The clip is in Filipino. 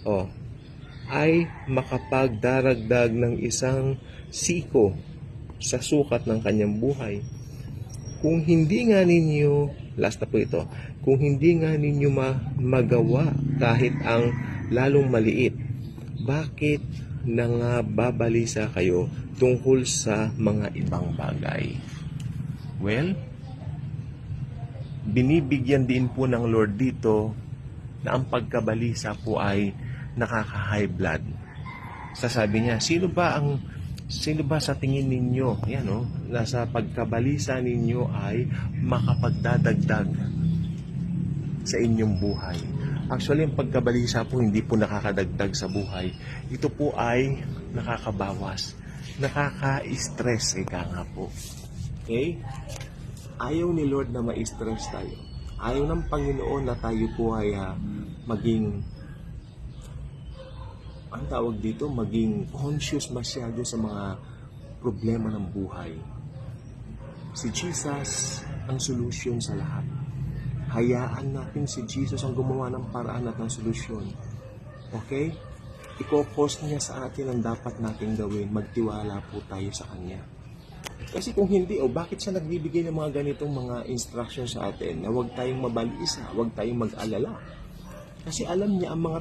oh, ay makapagdaragdag ng isang siko sa sukat ng kanyang buhay. Kung hindi nga ninyo, last na po ito, kung hindi nga ninyo magawa kahit ang lalong maliit, bakit nangababalisa kayo tungkol sa mga ibang bagay? Well, binibigyan din po ng Lord dito na ang pagkabalisa po ay nakaka-high blood. Sasabi niya, sino ba sa tingin ninyo, yan nasa pagkabalisa ninyo ay makapagdadagdag sa inyong buhay? Actually, ang pagkabalisa po hindi po nakakadagdag sa buhay. Ito po ay nakakabawas, nakaka-stress, ika nga po. Okay? Ayaw ni Lord na ma-stress tayo. Ayaw ng Panginoon na tayo po ay maging, ang tawag dito, maging conscious masyado sa mga problema ng buhay. Si Jesus ang solusyon sa lahat. Hayaan natin si Jesus ang gumawa ng paraan at ng solusyon. Okay? I-focus niya sa atin ang dapat nating gawin. Magtiwala po tayo sa Kanya. Kasi kung hindi, bakit siya nagbibigay ng mga ganitong mga instructions sa atin na huwag tayong mabalisa, huwag tayong mag-alala? Kasi alam niya ang mga